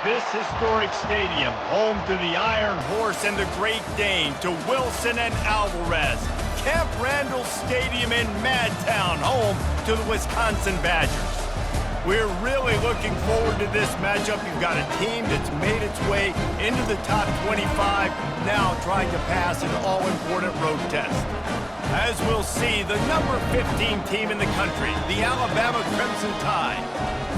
This historic stadium, home to the Iron Horse and the Great Dane, to Wilson and Alvarez. Camp Randall Stadium in Madtown, home to the Wisconsin Badgers. We're really looking forward to this matchup. You've got a team that's made its way into the top 25, now trying to pass an all-important road test. As we'll see, the number 15 team in the country, the Alabama Crimson Tide,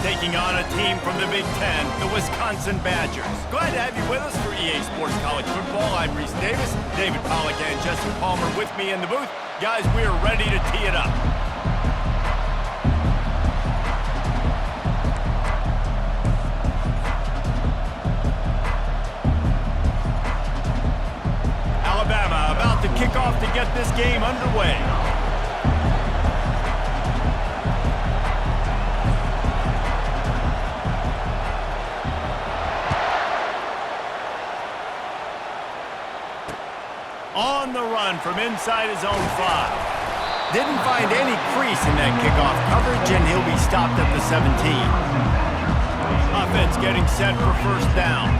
taking on a team from the Big Ten, the Wisconsin Badgers. Glad to have you with us for EA Sports College Football. I'm Reese Davis, David Pollack and Jesse Palmer with me in the booth. Guys, we are ready to tee it up. Alabama about to kick off to get this game underway. On the run from inside his own 5. Didn't find any crease in that kickoff coverage, and he'll be stopped at the 17. Offense getting set for first down.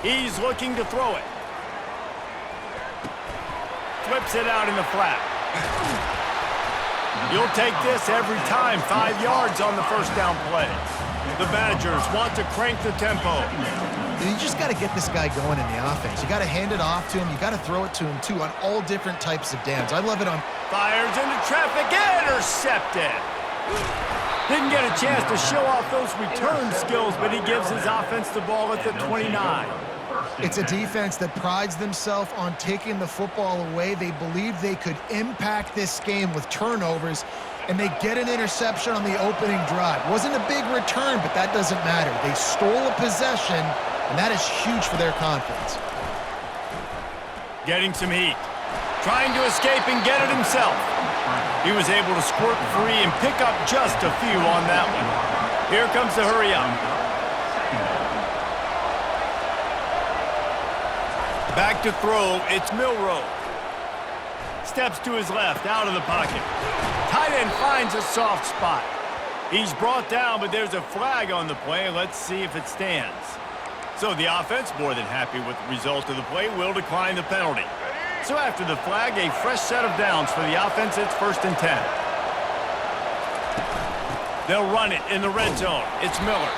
He's looking to throw it. Flips it out in the flat. You'll take this every time. 5 yards on the first down play. The Badgers want to crank the tempo. You just got to get this guy going in the offense. You got to hand it off to him. You got to throw it to him, too, on all different types of downs. I love it on... Fires into traffic, intercepted. Didn't get a chance to show off those return skills, but he gives his offense the ball at the 29. It's a defense that prides themselves on taking the football away. They believe they could impact this game with turnovers, and they get an interception on the opening drive. Wasn't a big return, but that doesn't matter. They stole a possession, and that is huge for their confidence. Getting some heat. Trying to escape and get it himself. He was able to squirt free and pick up just a few on that one. Here comes the hurry up. Back to throw, it's Milroe. Steps to his left, out of the pocket. Tight end finds a soft spot. He's brought down, but there's a flag on the play. Let's see if it stands. So the offense, more than happy with the result of the play, will decline the penalty. So after the flag, a fresh set of downs for the offense. It's 1st and 10. They'll run it in the red zone. It's Miller.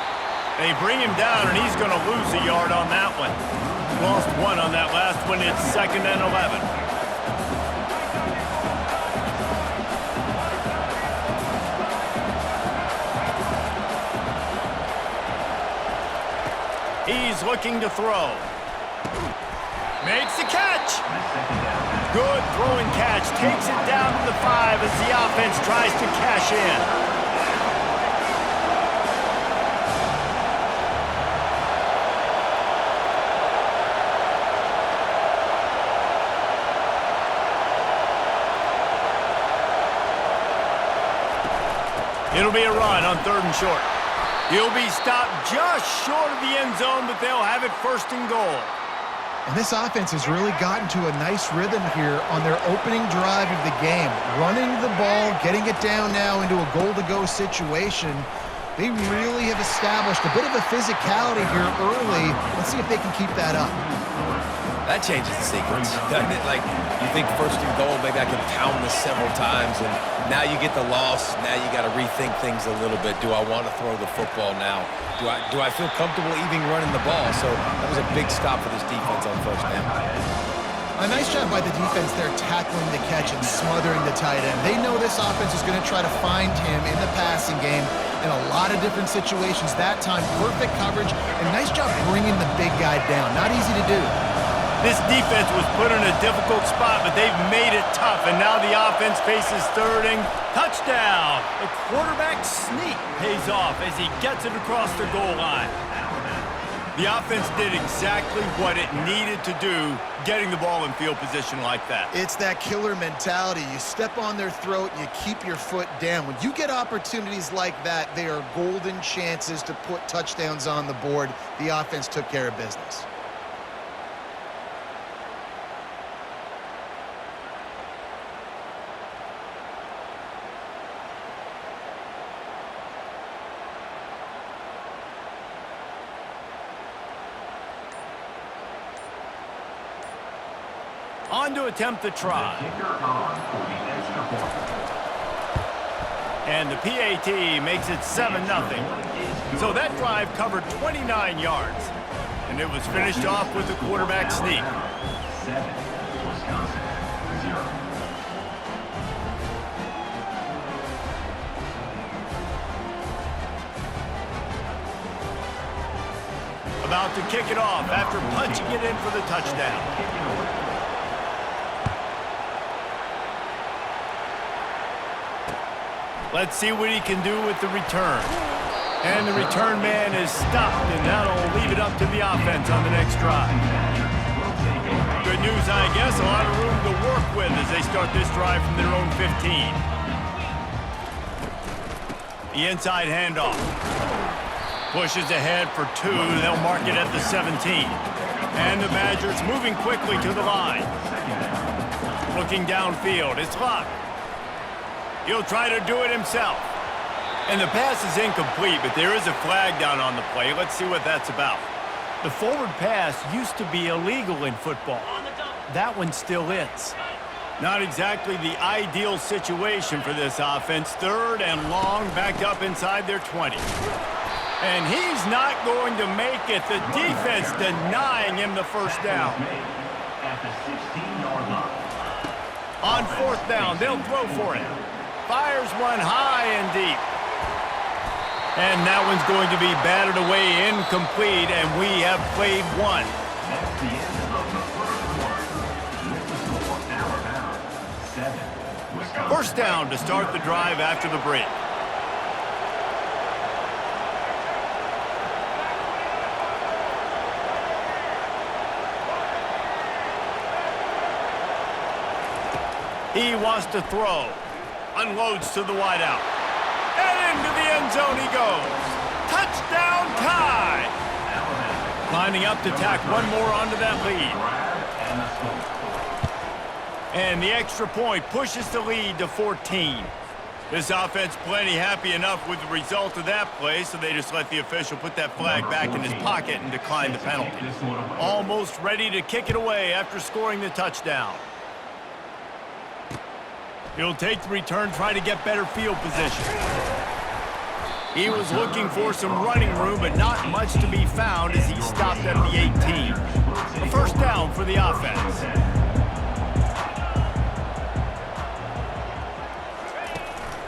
They bring him down, and he's going to lose a yard on that one. Lost 1 on that last one. It's 2nd and 11. He's looking to throw. Makes the catch. Good throwing catch. Takes it down to the 5 as the offense tries to cash in. It'll be a run on 3rd and short. He'll be stopped just short of the end zone, but they'll have it 1st and goal. And this offense has really gotten to a nice rhythm here on their opening drive of the game. Running the ball, getting it down now into a goal-to-go situation. They really have established a bit of a physicality here early. Let's see if they can keep that up. That changes the sequence, doesn't it? Like, you think 1st and goal, maybe I can pound this several times, and now you get the loss. Now you got to rethink things a little bit. Do I want to throw the football now? Do I feel comfortable even running the ball? So that was a big stop for this defense on 1st down. A nice job by the defense there tackling the catch and smothering the tight end. They know this offense is going to try to find him in the passing game in a lot of different situations. That time, perfect coverage, and nice job bringing the big guy down. Not easy to do. This defense was put in a difficult spot, but they've made it tough, and now the offense faces 3rd and touchdown. The quarterback sneak pays off as he gets it across the goal line. The offense did exactly what it needed to do, getting the ball in field position like that. It's that killer mentality. You step on their throat, you keep your foot down. When you get opportunities like that, they are golden chances to put touchdowns on the board. The offense took care of business. On to attempt the try. And the PAT makes it 7-0. So that drive covered 29 yards. And it was finished off with the quarterback sneak. 7, Wisconsin, 0. About to kick it off after punching it in for the touchdown. Let's see what he can do with the return. And the return man is stopped, and that'll leave it up to the offense on the next drive. Good news, I guess. A lot of room to work with as they start this drive from their own 15. The inside handoff. Pushes ahead for 2. They'll mark it at the 17. And the Badgers moving quickly to the line. Looking downfield. It's Luck. He'll try to do it himself. And the pass is incomplete, but there is a flag down on the play. Let's see what that's about. The forward pass used to be illegal in football. That one still is. Not exactly the ideal situation for this offense. 3rd and long, backed up inside their 20. And he's not going to make it. The defense denying him the first down. On 4th down, they'll throw for it. Fires one high and deep. And that one's going to be batted away incomplete, and we have played one. That's the end of the first quarter. This is score Alabama 7, Wisconsin. First down to start the drive after the break. He wants to throw. Unloads to the wideout. And into the end zone he goes. Touchdown tie! Lining up to tack one more onto that lead. And the extra point pushes the lead to 14. This offense plenty happy enough with the result of that play, so they just let the official put that flag back in his pocket and decline the penalty. Almost ready to kick it away after scoring the touchdown. He'll take the return, try to get better field position. He was looking for some running room, but not much to be found as he stopped at the 18. A first down for the offense.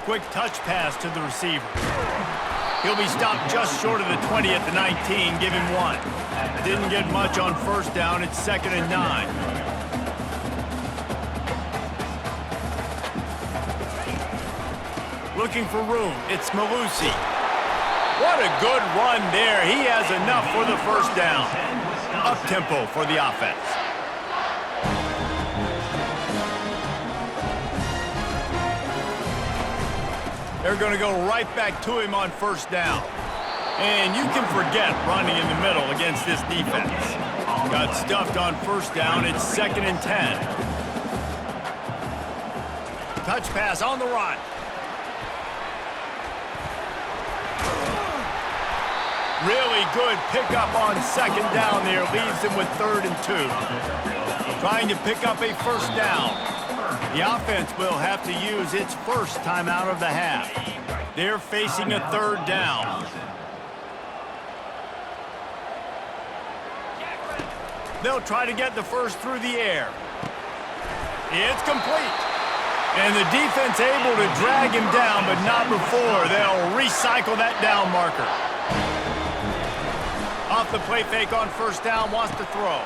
Quick touch pass to the receiver. He'll be stopped just short of the 20 at the 19, give him 1. Didn't get much on first down, it's 2nd and 9. Looking for room. It's Malusi. What a good run there. He has enough for the first down. Up-tempo for the offense. They're going to go right back to him on first down. And you can forget running in the middle against this defense. Got stuffed on first down. It's 2nd and 10. Touch pass on the run. Really good pickup on 2nd down there. Leaves them with 3rd and 2. Trying to pick up a first down. The offense will have to use its first timeout of the half. They're facing a 3rd down. They'll try to get the first through the air. It's complete. And the defense able to drag him down, but not before. They'll recycle that down marker. Off the play fake on first down, wants to throw.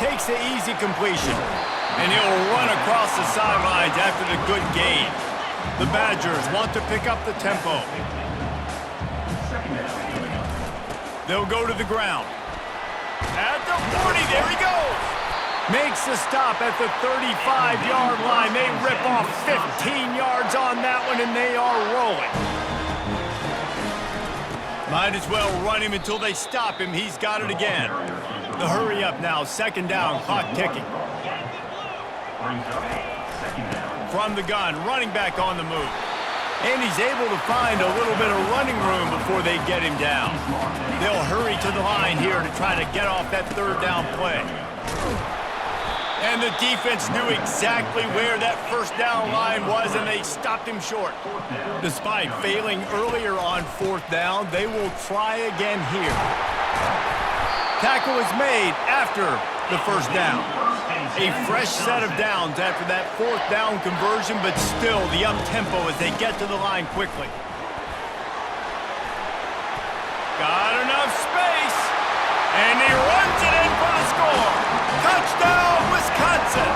Takes the easy completion. And he'll run across the sidelines after the good gain. The Badgers want to pick up the tempo. They'll go to the ground. At the 40, there he goes. Makes the stop at the 35-yard line. They rip off 15 yards on that one, and they are rolling. Might as well run him until they stop him. He's got it again. The hurry up now. 2nd down, clock ticking. From the gun, running back on the move. And he's able to find a little bit of running room before they get him down. They'll hurry to the line here to try to get off that 3rd down play. And the defense knew exactly where that first down line was, and they stopped him short. Despite failing earlier on fourth down, they will try again here. Tackle is made after the first down. A fresh set of downs after that fourth down conversion, but still the up-tempo as they get to the line quickly. Got enough space, and he runs it in for the score. Touchdown, Wisconsin!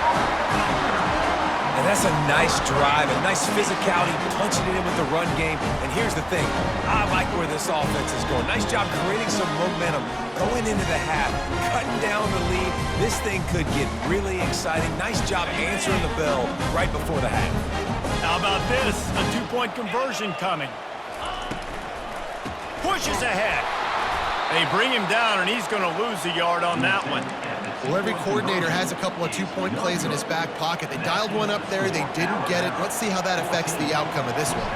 And that's a nice drive, a nice physicality, punching it in with the run game. And here's the thing, I like where this offense is going. Nice job creating some momentum, going into the half, cutting down the lead. This thing could get really exciting. Nice job answering the bell right before the half. How about this? A two-point conversion coming. Pushes ahead. They bring him down, and he's going to lose a yard on that one. Well, every coordinator has a couple of two-point plays in his back pocket. They dialed one up there. They didn't get it. Let's see how that affects the outcome of this one.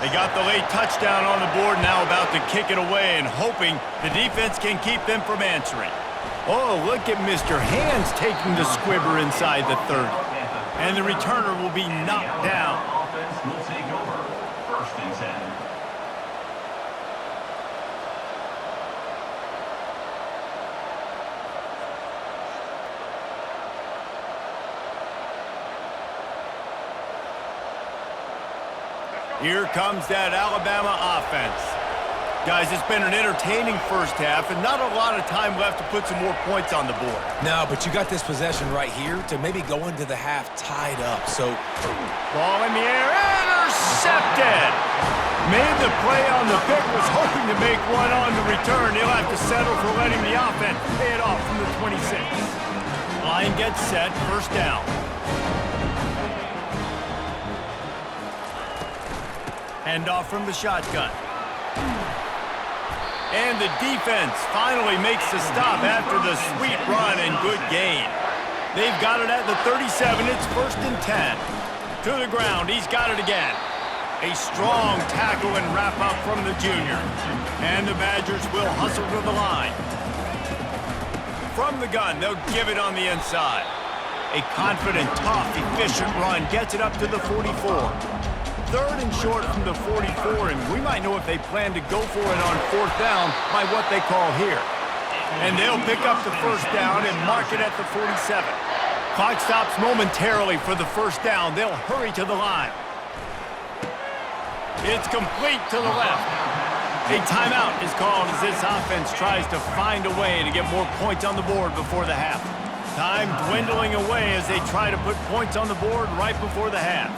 They got the late touchdown on the board, now about to kick it away and hoping the defense can keep them from answering. Oh, look at Mr. Hands taking the squibber inside the 30. And the returner will be knocked down. Offense will take over. 1st and 10. Here comes that Alabama offense. Guys, it's been an entertaining first half and not a lot of time left to put some more points on the board. No, but you got this possession right here to maybe go into the half tied up. So, ball in the air, intercepted. Made the play on the pick, was hoping to make one on the return. He'll have to settle for letting the offense pay it off from the 26. Line gets set, first down. Handoff from the shotgun. And the defense finally makes the stop after the sweet run and good gain. They've got it at the 37. It's 1st and 10. To the ground. He's got it again. A strong tackle and wrap up from the junior. And the Badgers will hustle to the line. From the gun, they'll give it on the inside. A confident, tough, efficient run gets it up to the 44. 3rd and short from the 44, and we might know if they plan to go for it on 4th down by what they call here. And they'll pick up the first down and mark it at the 47. Clock stops momentarily for the first down. They'll hurry to the line. It's complete to the left. A timeout is called as this offense tries to find a way to get more points on the board before the half. Time dwindling away as they try to put points on the board right before the half.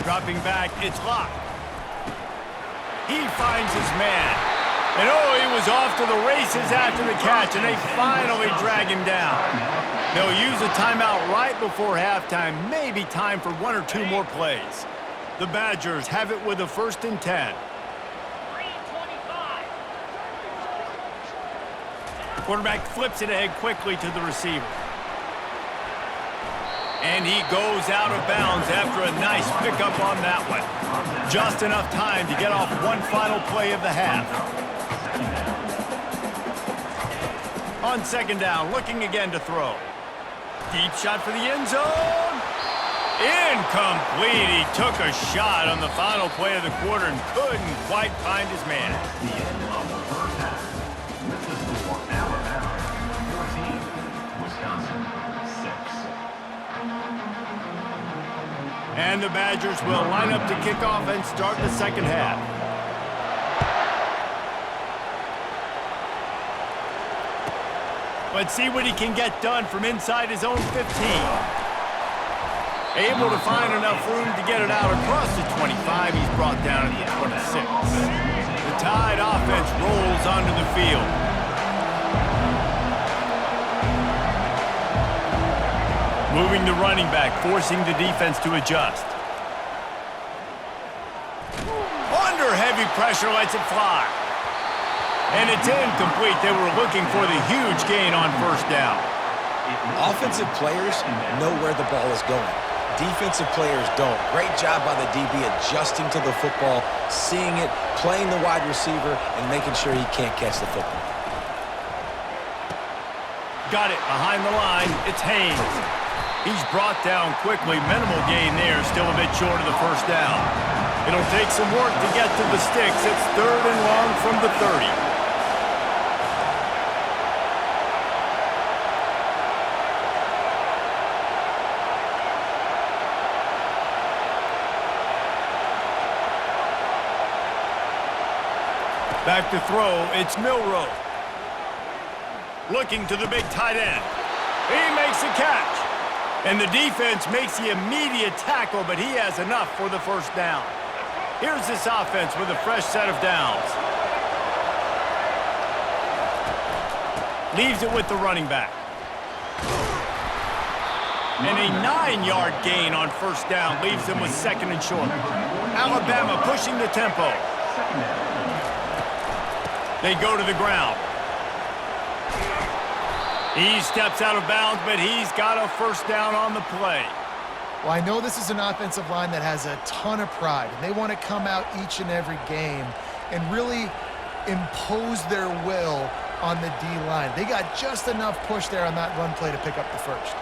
Dropping back, it's locked. He finds his man. And oh, he was off to the races after the catch, and they finally drag him down. They'll use a timeout right before halftime, maybe time for 1 or 2 more plays. The Badgers have it with a 1st and 10. Quarterback flips it ahead quickly to the receiver. And he goes out of bounds after a nice pickup on that one. Just enough time to get off one final play of the half. On 2nd down, looking again to throw. Deep shot for the end zone. Incomplete. He took a shot on the final play of the quarter and couldn't quite find his man. The end of the 1st half. With the score, Alabama 14, Wisconsin 6. And the Badgers will line up to kick off and start the 2nd half. Let's see what he can get done from inside his own 15. Able to find enough room to get it out across the 25. He's brought down at the 26. The Tide offense rolls onto the field. Moving the running back, forcing the defense to adjust. Under heavy pressure, lets it fly. And it's incomplete. They were looking for the huge gain on 1st down. offensive players know where the ball is going. Defensive players don't. Great job by the DB adjusting to the football, seeing it, playing the wide receiver, and making sure he can't catch the football. got it behind the line. It's Haynes. He's brought down quickly. Minimal gain there. Still a bit short of the first down. It'll take some work to get to the sticks. It's 3rd and long from the 30. Back to throw, it's Milroe. Looking to the big tight end. He makes the catch. And the defense makes the immediate tackle, but he has enough for the first down. Here's this offense with a fresh set of downs. Leaves it with the running back. And a 9-yard gain on first down leaves them with 2nd and short. Alabama pushing the tempo. They go to the ground. He steps out of bounds, but he's got a first down on the play. Well, I know this is an offensive line that has a ton of pride, and they want to come out each and every game and really impose their will on the D-line. They got just enough push there on that run play to pick up the first.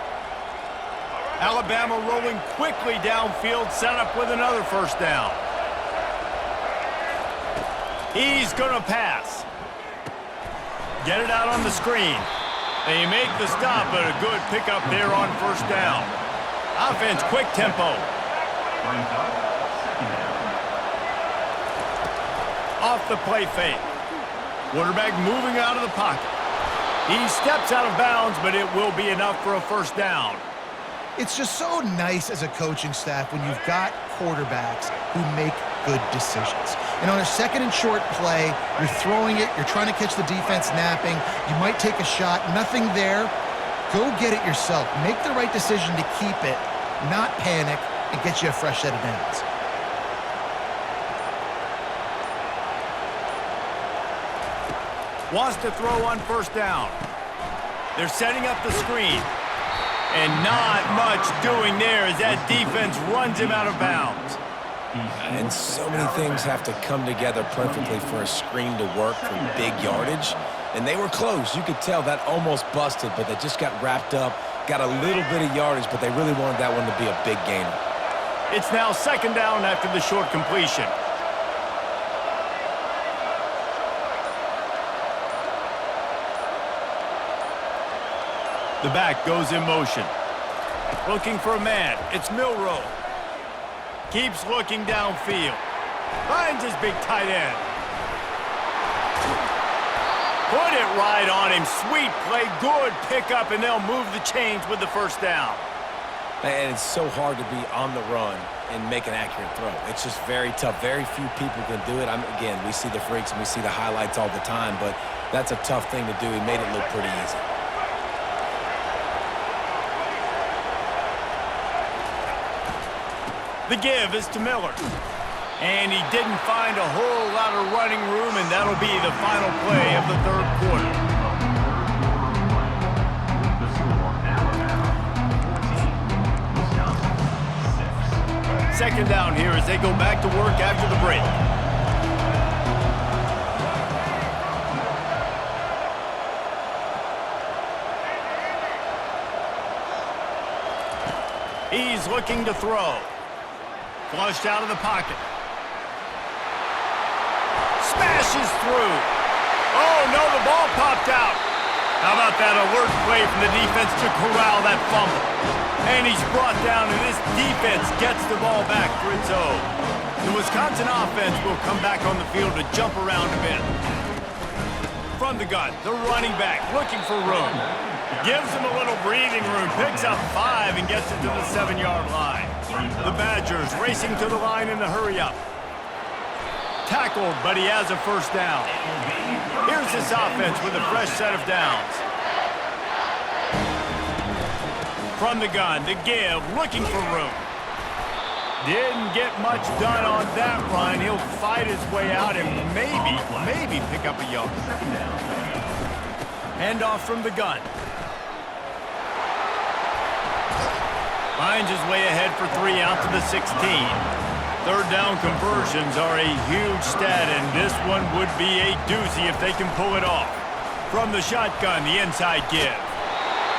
Alabama rolling quickly downfield, set up with another first down. He's going to pass. Get it out on the screen. They make the stop, but a good pickup there on first down. Offense, quick tempo. Off the play fake. Quarterback moving out of the pocket. He steps out of bounds, but it will be enough for a first down. It's just so nice as a coaching staff when you've got quarterbacks who make good decisions. And on a 2nd and short play, you're throwing it, you're trying to catch the defense napping, you might take a shot, nothing there. Go get it yourself. Make the right decision to keep it, not panic, and get you a fresh set of downs. Wants to throw on first down. They're setting up the screen. And not much doing there as that defense runs him out of bounds. And so many things have to come together perfectly for a screen to work for big yardage. And they were close. You could tell that almost busted, but they just got wrapped up, got a little bit of yardage, but they really wanted that one to be a big gainer. It's now 2nd down after the short completion. The back goes in motion. Looking for a man. It's Milroe. Keeps looking downfield. Finds his big tight end. Put it right on him. Sweet play. Good pickup, and they'll move the chains with the first down. And it's so hard to be on the run and make an accurate throw. It's just very tough. Very few people can do it. Again, we see the freaks and we see the highlights all the time, but that's a tough thing to do. He made it look pretty easy. The give is to Miller. And he didn't find a whole lot of running room, and that'll be the final play of the 3rd quarter. The score, Alabama 14, Wisconsin 6. 2nd down here as they go back to work after the break. He's looking to throw. Flushed out of the pocket. Smashes through. Oh, no, the ball popped out. How about that alert play from the defense to corral that fumble? And he's brought down, and this defense gets the ball back for its own. The Wisconsin offense will come back on the field to jump around a bit. From the gun, the running back looking for room. Gives him a little breathing room, picks up 5 and gets it to the 7-yard line. The Badgers racing to the line in the hurry-up. Tackled, but he has a first down. Here's this offense with a fresh set of downs. From the gun, the give, looking for room. Didn't get much done on that run. He'll fight his way out and maybe pick up a yard. Handoff from the gun. Finds his way ahead for 3 out to the 16. 3rd down conversions are a huge stat, and this one would be a doozy if they can pull it off. From the shotgun, the inside give.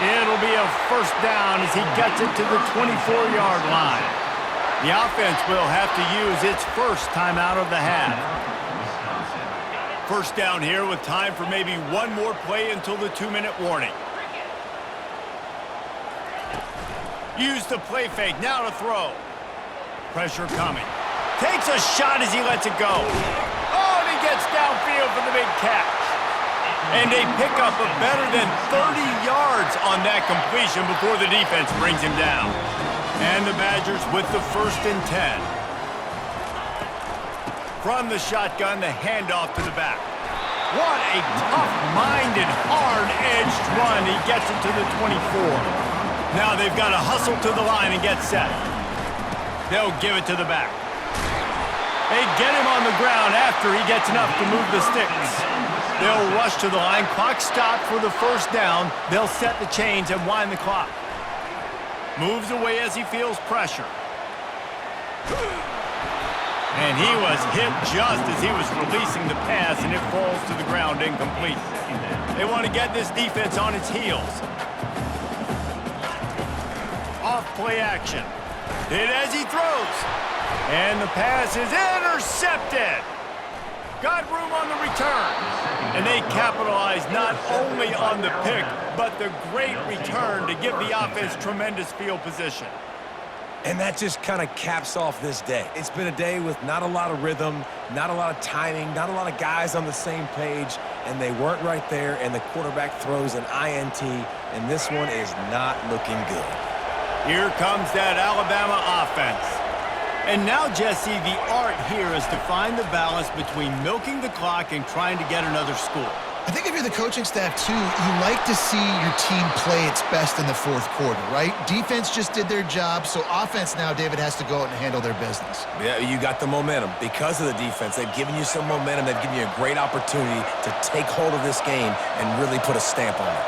It'll be a first down as he gets it to the 24-yard line. The offense will have to use its first timeout of the half. First down here with time for maybe one more play until the 2-minute warning. Use the play fake, now to throw. Pressure coming. Takes a shot as he lets it go. Oh, and he gets downfield for the big catch. And they pick up a better than 30 yards on that completion before the defense brings him down. And the Badgers with the 1st and 10. From the shotgun, the handoff to the back. What a tough-minded, hard-edged run. He gets it to the 24. Now they've got to hustle to the line and get set. They'll give it to the back. They get him on the ground after he gets enough to move the sticks. They'll rush to the line. Clock stopped for the first down. They'll set the chains and wind the clock. Moves away as he feels pressure. And he was hit just as he was releasing the pass, and it falls to the ground incomplete. They want to get this defense on its heels. Off play action. Hit as he throws. And the pass is intercepted. Got room on the return. And they capitalize not only on the pick, but the great return to give the offense tremendous field position. And that just kind of caps off this day. It's been a day with not a lot of rhythm, not a lot of timing, not a lot of guys on the same page, and they weren't right there, and the quarterback throws an INT, and this one is not looking good. Here comes that Alabama offense. And now, Jesse, the art here is to find the balance between milking the clock and trying to get another score. I think if you're the coaching staff, too, you like to see your team play its best in the 4th quarter, right? Defense just did their job, so offense now, David, has to go out and handle their business. Yeah, you got the momentum. Because of the defense, they've given you some momentum. They've given you a great opportunity to take hold of this game and really put a stamp on it.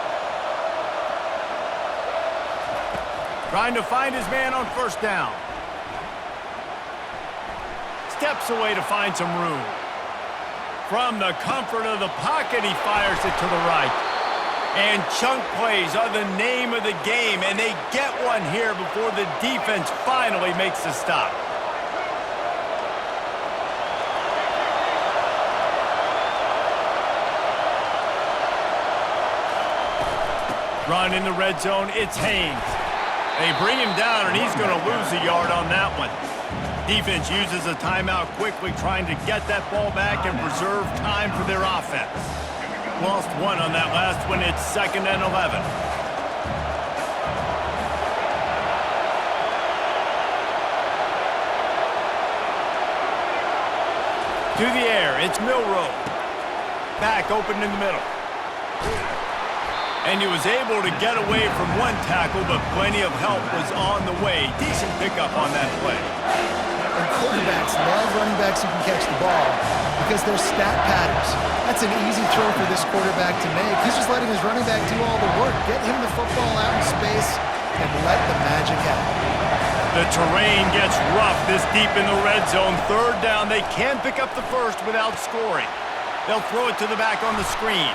Trying to find his man on first down. Steps away to find some room. From the comfort of the pocket, he fires it to the right. And chunk plays are the name of the game, and they get one here before the defense finally makes the stop. Run in the red zone, it's Haynes. They bring him down, and he's going to lose a yard on that one. Defense uses a timeout quickly, trying to get that ball back and preserve time for their offense. Lost one on that last one. It's 2nd and 11. To the air, it's Milroe. Back open in the middle. And he was able to get away from one tackle, but plenty of help was on the way. Decent pickup on that play. And quarterbacks love running backs who can catch the ball because they're stat patterns. That's an easy throw for this quarterback to make. He's just letting his running back do all the work. Get him the football out in space and let the magic happen. The terrain gets rough this deep in the red zone. 3rd down, they can pick up the first without scoring. They'll throw it to the back on the screen.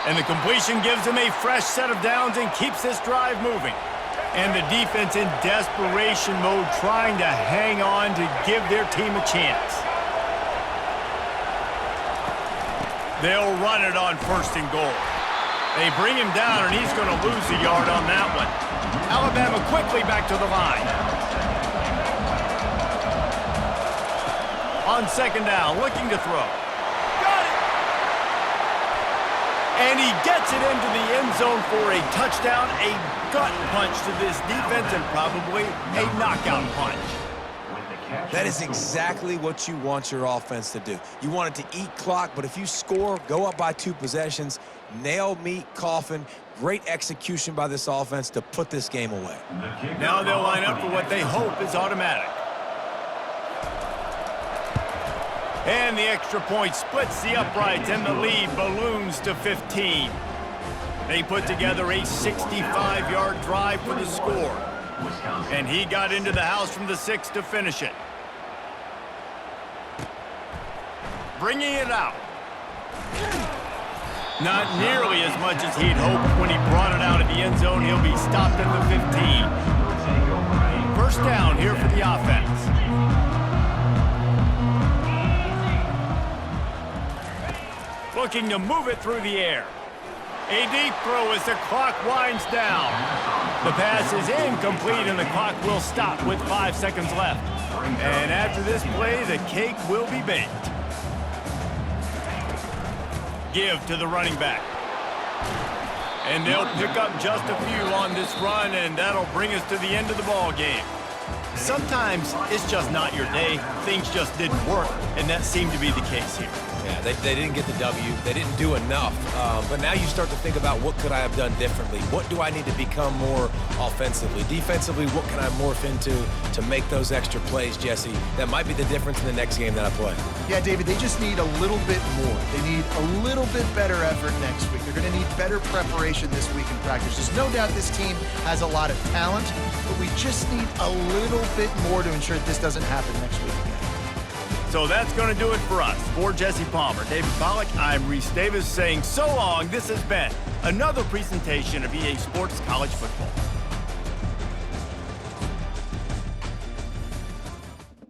And the completion gives them a fresh set of downs and keeps this drive moving. And the defense in desperation mode, trying to hang on to give their team a chance. They'll run it on 1st and goal. They bring him down, and he's going to lose a yard on that one. Alabama quickly back to the line. On 2nd down, looking to throw. And he gets it into the end zone for a touchdown, a gut punch to this defense, and probably a knockout punch. That is exactly what you want your offense to do. You want it to eat clock, but if you score, go up by 2 possessions, nail, meat, coffin. Great execution by this offense to put this game away. Now they'll line up for what they hope is automatic. And the extra point splits the uprights, and the lead balloons to 15. They put together a 65-yard drive for the score. And he got into the house from the 6 to finish it. Bringing it out. Not nearly as much as he'd hoped when he brought it out of the end zone. He'll be stopped at the 15. First down here for the offense. Looking to move it through the air. A deep throw as the clock winds down. The pass is incomplete and the clock will stop with 5 seconds left. And after this play, the cake will be baked. Give to the running back. And they'll pick up just a few on this run, and that'll bring us to the end of the ball game. Sometimes it's just not your day. Things just didn't work, and that seemed to be the case here. Yeah, they didn't get the W. They didn't do enough. But now you start to think about what could I have done differently? What do I need to become more offensively? Defensively, what can I morph into to make those extra plays, Jesse? That might be the difference in the next game that I play. Yeah, David, they just need a little bit more. They need a little bit better effort next week. They're going to need better preparation this week in practice. There's no doubt this team has a lot of talent, but we just need a little bit more to ensure that this doesn't happen next week again. So that's going to do it for us. For Jesse Palmer, David Pollack, I'm Reese Davis saying so long. This has been another presentation of EA Sports College Football.